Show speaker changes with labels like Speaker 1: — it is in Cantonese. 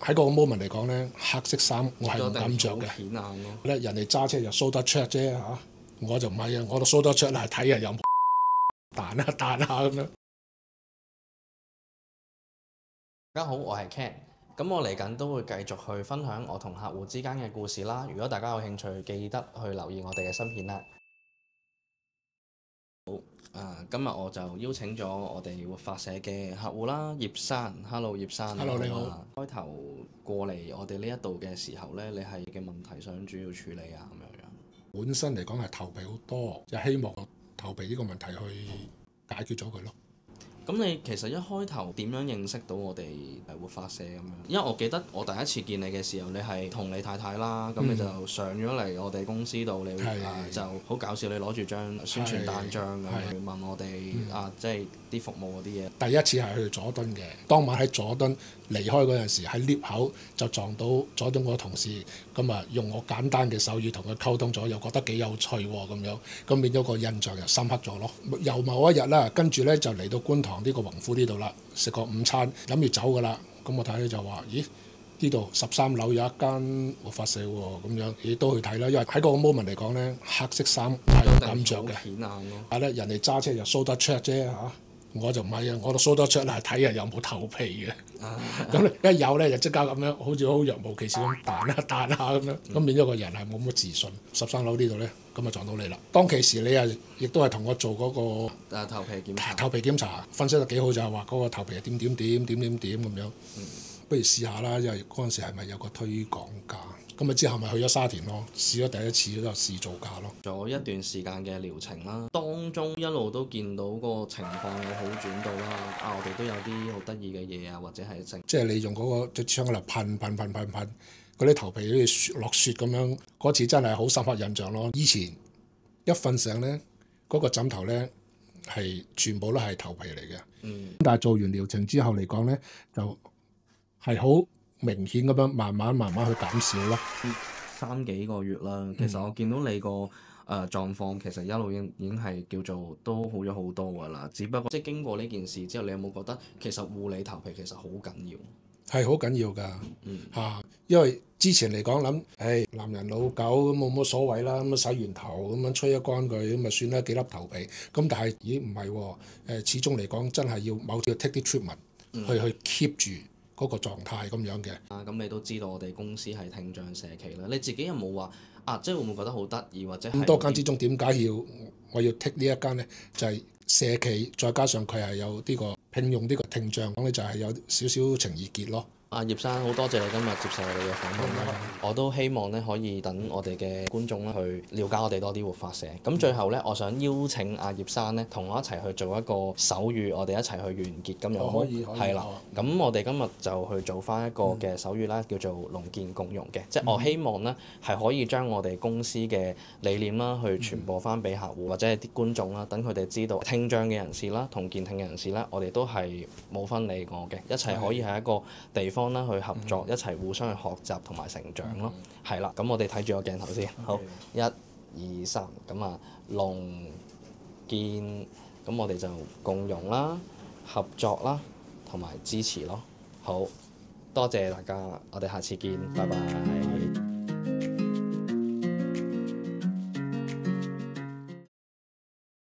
Speaker 1: 喺嗰個 moment 嚟講咧，黑色衫我係唔敢着嘅。
Speaker 2: 顯眼咯。
Speaker 1: 咧人哋揸車就 show 得出啫嚇，我就唔係啊，我都 show 得出係睇下有冇彈下彈下咁樣。
Speaker 2: 大家好，我係 Ken，咁我嚟緊都會繼續去分享我同客戶之間嘅故事啦。如果大家有興趣，記得去留意我哋嘅新片啦。今日我就邀請咗我哋活發社嘅客戶啦，葉生。Hello， 葉生。
Speaker 1: Hello， 你好。
Speaker 2: 開頭過嚟我哋呢一度嘅時候呢，你係嘅問題想主要處理啊咁樣樣。
Speaker 1: 本身嚟講係頭皮好多，就希望頭皮呢個問題去解決咗佢咯。
Speaker 2: 咁你其實一開頭點樣認識到我哋活發社咁樣？因為我記得我第一次見你嘅時候，你係同你太太啦，咁你就上咗嚟我哋公司度，你就好搞笑，你攞住張宣傳單張咁去問我哋即係啲服務嗰啲嘢。
Speaker 1: 第一次係去佐敦嘅，當晚喺佐敦離開嗰陣時，喺 lift 口就撞到佐敦嗰個同事，咁啊用我簡單嘅手語同佢溝通咗，又覺得幾有趣喎咁樣，咁變咗個印象又深刻咗咯。由某一日啦，跟住咧就嚟到觀塘呢個宏富呢度啦，食個午餐，諗住走噶啦。咁我太太就話：咦，呢度13樓有一間活發社喎，咁樣亦都去睇啦。因為喺嗰個 moment 嚟講咧，黑色衫係唔敢着嘅。
Speaker 2: 顯眼咯。
Speaker 1: 係咧，人哋揸車就 show 得出啫嚇。我就唔係啊，我都 show 得出係睇下有冇頭皮嘅。咁一有咧就即刻咁樣，好似好若無其事咁彈下彈下咁樣，咁變咗個人係冇乜自信。13樓呢度咧，咁啊撞到你啦。當其時你啊，亦都係同我做嗰個
Speaker 2: 頭皮檢查。
Speaker 1: 頭皮檢查分析得幾好，就係話嗰個頭皮係點咁樣。不如試下啦，因為嗰陣時係咪有個推廣價？咁啊之後咪去咗沙田咯，試咗第一次都係試造價咯。
Speaker 2: 做一段時間嘅療程啦，當中一路都見到個情況有好轉到啦。我哋都有啲好得意嘅嘢啊，或者係即
Speaker 1: 係你用嗰個隻槍喺度噴，嗰啲頭皮好似雪落雪咁樣。嗰次真係好深刻印象咯。以前一瞓醒咧，嗰個枕頭咧係全部都係頭皮嚟嘅。但係做完療程之後嚟講咧，就係好明顯咁樣慢慢去減少咯。
Speaker 2: 3幾個月啦，其實我見到你個狀況其實一路已經係叫做都好咗好多㗎啦。只不過即係經過呢件事之後，你有冇覺得其實護理頭皮其實好緊要？
Speaker 1: 係好緊要㗎。因為之前嚟講諗，男人老狗咁冇乜所謂啦，咁洗完頭咁樣吹一乾佢咁咪算啦，幾粒頭皮。咁但係咦唔係喎，始終嚟講真係要某啲 take 啲 treatment 去 keep 住嗰個狀態咁樣嘅。
Speaker 2: 咁你都知道我哋公司係聽障社企啦，你自己有冇話即係會唔會覺得好得意或者
Speaker 1: 咁多間之中點解我要 take 呢一間呢？就係社企，再加上佢係有呢個聘用呢個聽障，咁咧就係有少少情意結咯。
Speaker 2: 葉生，好多謝你今日接受我哋嘅訪問啦。我都希望咧可以等我哋嘅觀眾咧去了解我哋多啲活發社。咁最後咧，我想邀請葉生咧同我一齊去做一個手語，我哋一齊去完結咁樣。
Speaker 1: 可以。
Speaker 2: 係啦。咁我哋今日就去做翻一個嘅手語啦，叫做聾健共融嘅。即係我希望咧係可以將我哋公司嘅理念啦，去傳播翻俾客戶或者係啲觀眾啦，等佢哋知道聽障嘅人士啦，同健聽嘅人士啦，我哋都係冇分你我嘅，一齊可以喺一個地方啦去合作，一齊互相去學習同埋成長咯。係啦，咁我哋睇住個鏡頭先。好，1、2、3，咁聾健，咁我哋就共融啦、合作啦，同埋支持咯。好多謝大家，我哋下次見，拜拜。